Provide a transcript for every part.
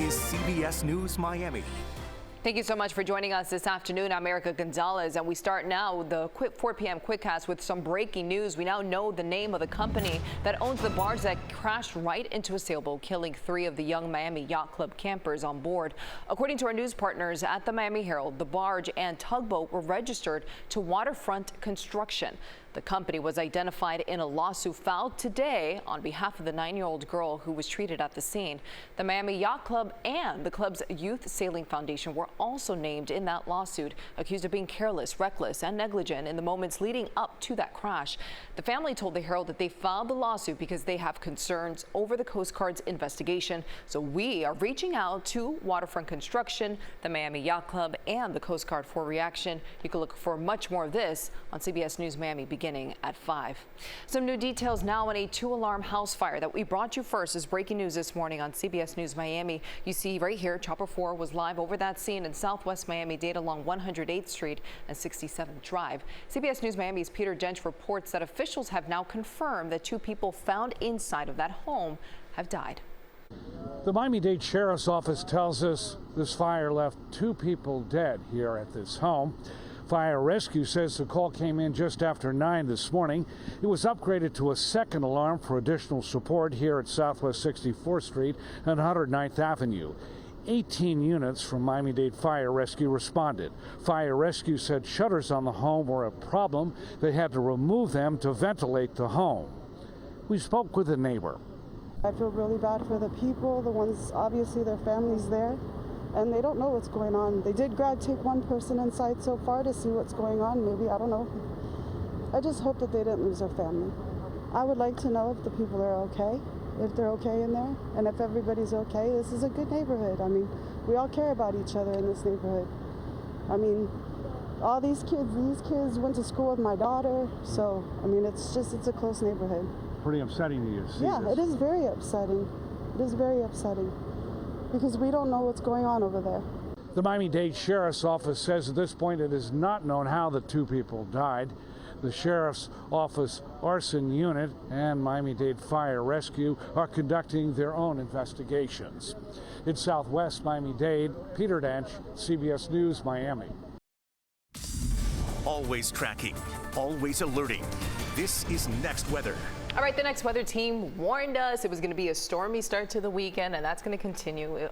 is CBS News Miami. Thank you so much for joining us this afternoon. I'm Erica Gonzalez, and we start now the 4 p.m. Quickcast with some breaking news. We now know the name of the company that owns the barge that crashed right into a sailboat, killing 3 of the young Miami Yacht Club campers on board. According to our news partners at the Miami Herald, the barge and tugboat were registered to Waterfront Construction. The company was identified in a lawsuit filed today on behalf of the 9-year-old girl who was treated at the scene. The Miami Yacht Club and the club's Youth Sailing Foundation were also named in that lawsuit, accused of being careless, reckless, and negligent in the moments leading up to that crash. The family told the Herald that they filed the lawsuit because they have concerns over the Coast Guard's investigation. So we are reaching out to Waterfront Construction, the Miami Yacht Club, and the Coast Guard for reaction. You can look for much more of this on CBS News Miami beginning at 5. Some new details now on a 2-alarm house fire that we brought you first as breaking news this morning on CBS News Miami. You see right here, Chopper 4 was live over that scene in Southwest Miami-Dade along 108th Street and 67th Drive. CBS News Miami's Peter Dench reports that officials have now confirmed that 2 people found inside of that home have died. The Miami-Dade Sheriff's Office tells us this fire left 2 people dead here at this home. Fire Rescue says the call came in just after 9 this morning. It was upgraded to a 2nd alarm for additional support here at Southwest 64th Street and 109th Avenue. 18 units from Miami-Dade Fire Rescue responded. Fire Rescue said shutters on the home were a problem. They had to remove them to ventilate the home. We spoke with a neighbor. I feel really bad for the people, the ones, obviously their families there, and they don't know what's going on. They did take one person inside so far to see what's going on, maybe, I don't know. I just hope that they didn't lose their family. I would like to know if the people are okay, if they're okay in there, and if everybody's okay. This is a good neighborhood. I mean, we all care about each other in this neighborhood. I mean, all these kids went to school with my daughter, so, I mean, it's a close neighborhood. Pretty upsetting to you to see Yeah, this. it is very upsetting. It is very upsetting because we don't know what's going on over there. The Miami-Dade Sheriff's Office says at this point it is not known how the 2 people died. The Sheriff's Office Arson Unit and Miami-Dade Fire Rescue are conducting their own investigations. In Southwest Miami-Dade, Peter Dench, CBS News, Miami. Always tracking, always alerting. This is Next Weather. All right, the Next Weather team warned us it was going to be a stormy start to the weekend, and that's going to continue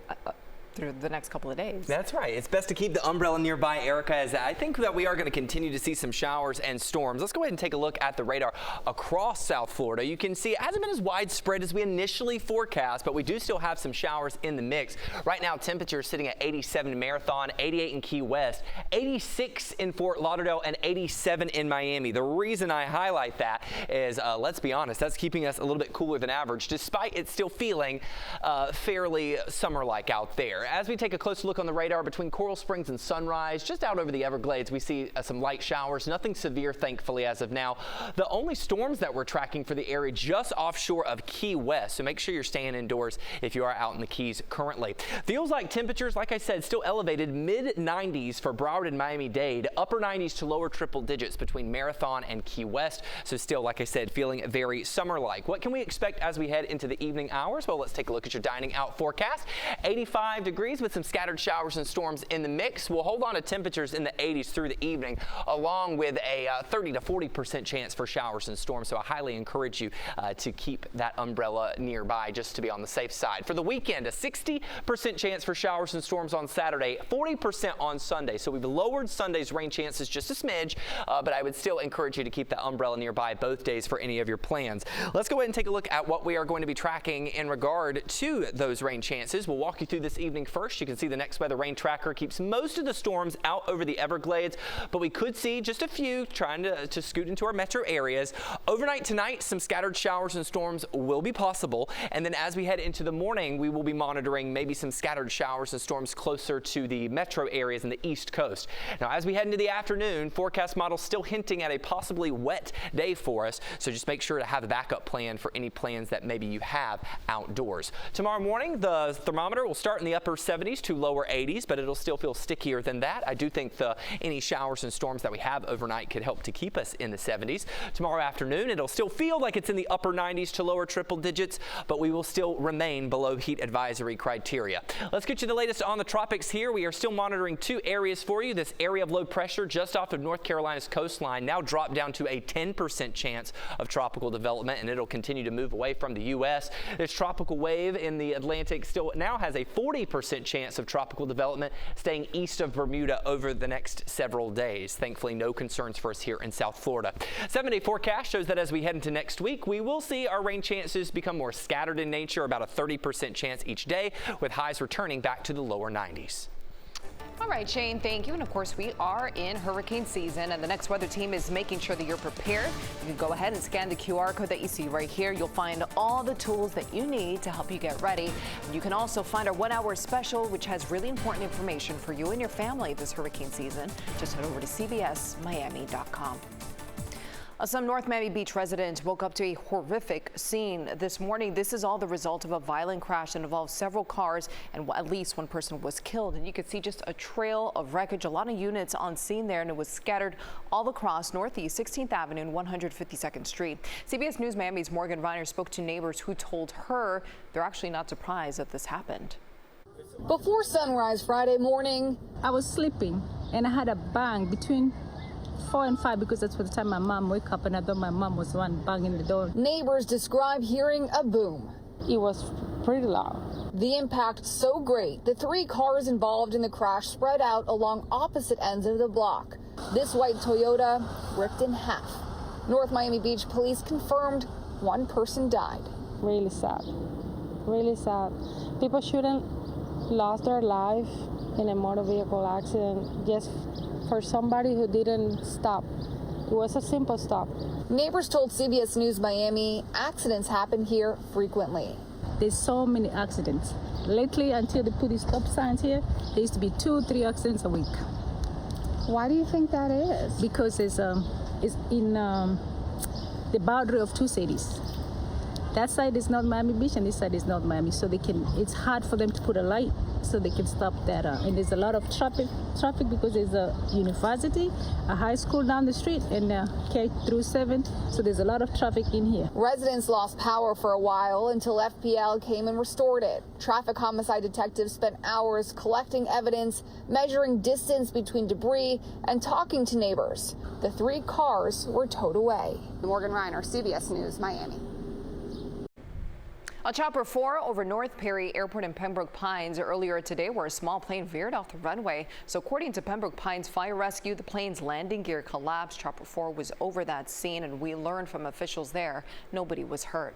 through the next couple of days. That's right. It's best to keep the umbrella nearby, Erica, as I think that we are going to continue to see some showers and storms. Let's go ahead and take a look at the radar across South Florida. You can see it hasn't been as widespread as we initially forecast, but we do still have some showers in the mix. Right now, temperatures sitting at 87 in Marathon, 88 in Key West, 86 in Fort Lauderdale, and 87 in Miami. The reason I highlight that is, let's be honest, that's keeping us a little bit cooler than average, despite it still feeling fairly summer-like out there. As we take a close look on the radar between Coral Springs and Sunrise, just out over the Everglades, we see some light showers, nothing severe, thankfully, as of now. The only storms that we're tracking for the area just offshore of Key West, so make sure you're staying indoors if you are out in the Keys currently. Feels like temperatures, like I said, still elevated, mid-90s for Broward and Miami-Dade, upper 90s to lower triple digits between Marathon and Key West, so still, like I said, feeling very summer-like. What can we expect as we head into the evening hours? Well, let's take a look at your dining out forecast. 85 degrees with some scattered showers and storms in the mix. We'll hold on to temperatures in the 80s through the evening, along with a 30 to 40% chance for showers and storms. So I highly encourage you to keep that umbrella nearby just to be on the safe side. For the weekend, a 60% chance for showers and storms on Saturday, 40% on Sunday. So we've lowered Sunday's rain chances just a smidge, but I would still encourage you to keep that umbrella nearby both days for any of your plans. Let's go ahead and take a look at what we are going to be tracking in regard to those rain chances. We'll walk you through this evening first. You can see the Next Weather rain tracker keeps most of the storms out over the Everglades, but we could see just a few trying to scoot into our metro areas. Overnight tonight, some scattered showers and storms will be possible. And then as we head into the morning, we will be monitoring maybe some scattered showers and storms closer to the metro areas in the East Coast. Now, as we head into the afternoon, forecast models still hinting at a possibly wet day for us. So just make sure to have a backup plan for any plans that maybe you have outdoors. Tomorrow morning, the thermometer will start in the upper upper 70s to lower 80s, but it'll still feel stickier than that. I do think any showers and storms that we have overnight could help to keep us in the 70s. Tomorrow afternoon, it'll still feel like it's in the upper 90s to lower triple digits, but we will still remain below heat advisory criteria. Let's get you the latest on the tropics here. We are still monitoring 2 areas for you. This area of low pressure just off of North Carolina's coastline now dropped down to a 10% chance of tropical development, and it'll continue to move away from the U.S. This tropical wave in the Atlantic still now has a 40% chance of tropical development, staying east of Bermuda over the next several days. Thankfully, no concerns for us here in South Florida. 7-day forecast shows that as we head into next week, we will see our rain chances become more scattered in nature, about a 30% chance each day, with highs returning back to the lower 90s. All right, Shane, thank you. And of course, we are in hurricane season, and the next weather team is making sure that you're prepared. You can go ahead and scan the QR code that you see right here. You'll find all the tools that you need to help you get ready. You can also find our 1-hour special, which has really important information for you and your family this hurricane season. Just head over to cbsmiami.com. Some North Miami Beach residents woke up to a horrific scene this morning. This is all the result of a violent crash that involved several cars, and at least one person was killed. And you could see just a trail of wreckage, a lot of units on scene there, and it was scattered all across Northeast 16th Avenue and 152nd Street. CBS News Miami's Morgan Reiner spoke to neighbors who told her they're actually not surprised that this happened. Before sunrise Friday morning, I was sleeping and I had a bang between 4 and 5 because that's what the time my mom woke up, and I thought my mom was the one banging the door. Neighbors describe hearing a boom. It was pretty loud. The impact so great, the 3 cars involved in the crash spread out along opposite ends of the block. This white Toyota ripped in half. North Miami Beach police confirmed 1 person died. Really sad. Really sad. People shouldn't lost their life in a motor vehicle accident just for somebody who didn't stop. It was a simple stop. Neighbors told CBS News Miami accidents happen here frequently. There's so many accidents. Lately, until they put these stop signs here, there used to be 2-3 accidents a week. Why do you think that is? Because it's in the boundary of 2 cities. That side is not Miami Beach and this side is not Miami, so it's hard for them to put a light so they can stop that. And there's a lot of traffic because there's a university, a high school down the street, and K through 7, so there's a lot of traffic in here. Residents lost power for a while until FPL came and restored it. Traffic homicide detectives spent hours collecting evidence, measuring distance between debris, and talking to neighbors. The 3 cars were towed away. Morgan Reiner, CBS News, Miami. A Chopper 4 over North Perry Airport in Pembroke Pines earlier today, where a small plane veered off the runway. So according to Pembroke Pines Fire Rescue, the plane's landing gear collapsed. Chopper 4 was over that scene, and we learned from officials there nobody was hurt.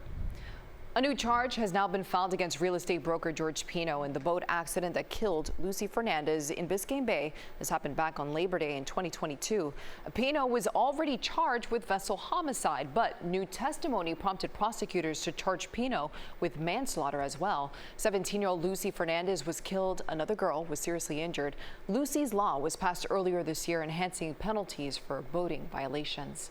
A new charge has now been filed against real estate broker Georgie Pino in the boat accident that killed Lucy Fernandez in Biscayne Bay. This happened back on Labor Day in 2022. Pino was already charged with vessel homicide, but new testimony prompted prosecutors to charge Pino with manslaughter as well. 17-year-old Lucy Fernandez was killed. Another girl was seriously injured. Lucy's law was passed earlier this year, enhancing penalties for boating violations.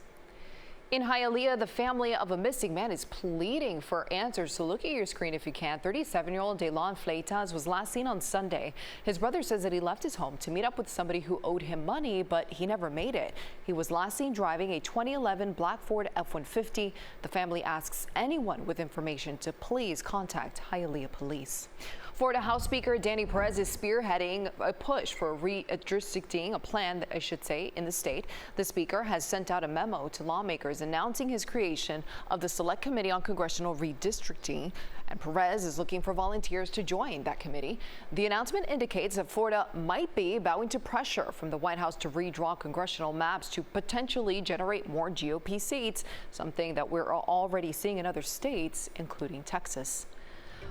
In Hialeah, the family of a missing man is pleading for answers. So look at your screen if you can. 37-year-old Delon Fleitas was last seen on Sunday. His brother says that he left his home to meet up with somebody who owed him money, but he never made it. He was last seen driving a 2011 black Ford F-150. The family asks anyone with information to please contact Hialeah police. Florida House Speaker Danny Perez is spearheading a push for redistricting, a plan, I should say, in the state. The speaker has sent out a memo to lawmakers announcing his creation of the Select Committee on Congressional Redistricting, and Perez is looking for volunteers to join that committee. The announcement indicates that Florida might be bowing to pressure from the White House to redraw congressional maps to potentially generate more GOP seats, something that we're already seeing in other states, including Texas.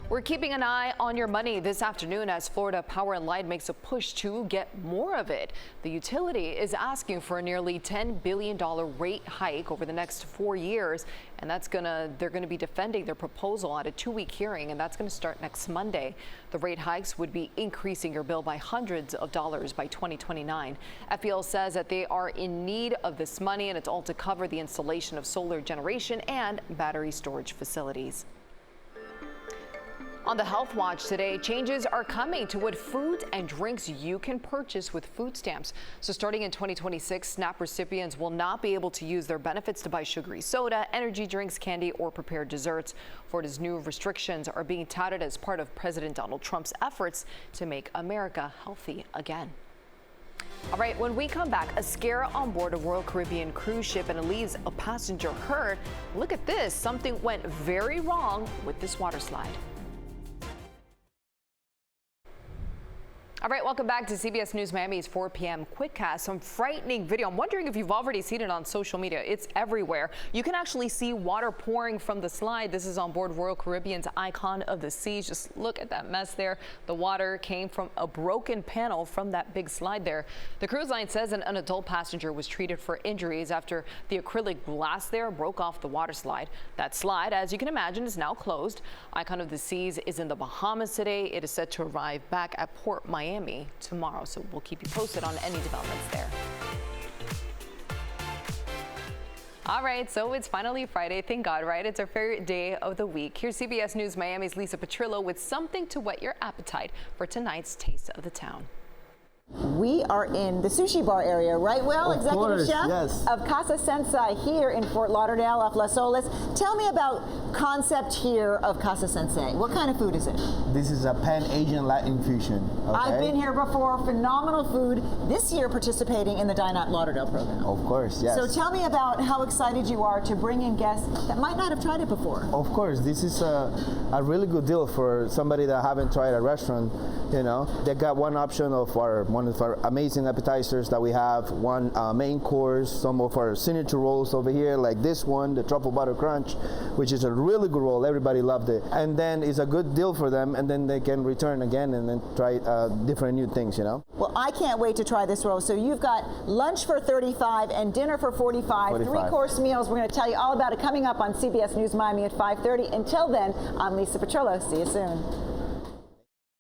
We're keeping an eye on your money this afternoon as Florida Power and Light makes a push to get more of it. The utility is asking for a nearly $10 billion rate hike over the next 4 years, and they're going to be defending their proposal at a 2-week hearing, and that's going to start next Monday. The rate hikes would be increasing your bill by hundreds of dollars by 2029. FPL says that they are in need of this money, and it's all to cover the installation of solar generation and battery storage facilities. On the Health Watch today, changes are coming to what foods and drinks you can purchase with food stamps. So starting in 2026, SNAP recipients will not be able to use their benefits to buy sugary soda, energy drinks, candy, or prepared desserts. Florida's new restrictions are being touted as part of President Donald Trump's efforts to make America healthy again. All right, when we come back, a scare on board a Royal Caribbean cruise ship and it leaves a passenger hurt. Look at this. Something went very wrong with this water slide. All right, welcome back to CBS News Miami's 4 p.m. Quickcast. Some frightening video. I'm wondering if you've already seen it on social media. It's everywhere. You can actually see water pouring from the slide. This is on board Royal Caribbean's Icon of the Seas. Just look at that mess there. The water came from a broken panel from that big slide there. The cruise line says an adult passenger was treated for injuries after the acrylic glass there broke off the water slide. That slide, as you can imagine, is now closed. Icon of the Seas is in the Bahamas today. It is set to arrive back at Port Miami tomorrow, so we'll keep you posted on any developments there. All right, so it's finally Friday. Thank God, right? It's our favorite day of the week. Here's CBS News Miami's Lisa Petrillo with something to whet your appetite for tonight's Taste of the Town. We are in the sushi bar area, right, Will? Of Executive course, Chef yes. of Casa Sensei here in Fort Lauderdale off Las Olas. Tell me about concept here of Casa Sensei. What kind of food is it? This is a Pan-Asian Latin fusion. Okay? I've been here before. Phenomenal food. This year participating in the Dine Out Lauderdale program. Of course, yes. So tell me about how excited you are to bring in guests that might not have tried it before. Of course, this is a really good deal for somebody that haven't tried a restaurant. You know, they got one option of one of our amazing appetizers that we have, one main course, some of our signature rolls over here, like this one, the truffle butter crunch, which is a really good roll. Everybody loved it, and then it's a good deal for them, and then they can return again and then try different new things. You know. Well, I can't wait to try this roll. So you've got lunch for $35 and dinner for $45. 3-course meals. We're going to tell you all about it coming up on CBS News Miami at 5:30. Until then, I'm Lisa Petrillo. See you soon.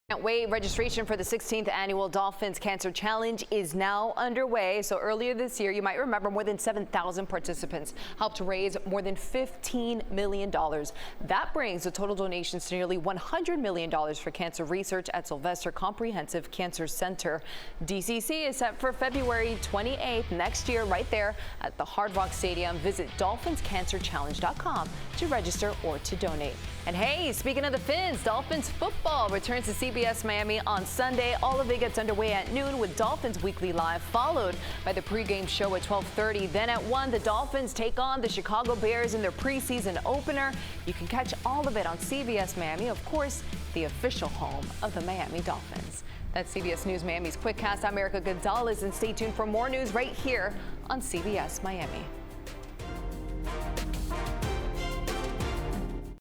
Can't wait. Registration for the 16th annual Dolphins Cancer Challenge is now underway. So earlier this year, you might remember, more than 7,000 participants helped raise more than $15 million. That brings the total donations to nearly $100 million for cancer research at Sylvester Comprehensive Cancer Center. DCC is set for February 28th next year, right there at the Hard Rock Stadium. Visit dolphinscancerchallenge.com to register or to donate. And hey, speaking of the Fins, Dolphins football returns to CBS Miami on Sunday. All of it gets underway at noon with Dolphins Weekly Live, followed by the pregame show at 12:30. Then at 1, the Dolphins take on the Chicago Bears in their preseason opener. You can catch all of it on CBS Miami, of course, the official home of the Miami Dolphins. That's CBS News Miami's Quickcast. I'm Erica Gonzalez, and stay tuned for more news right here on CBS Miami.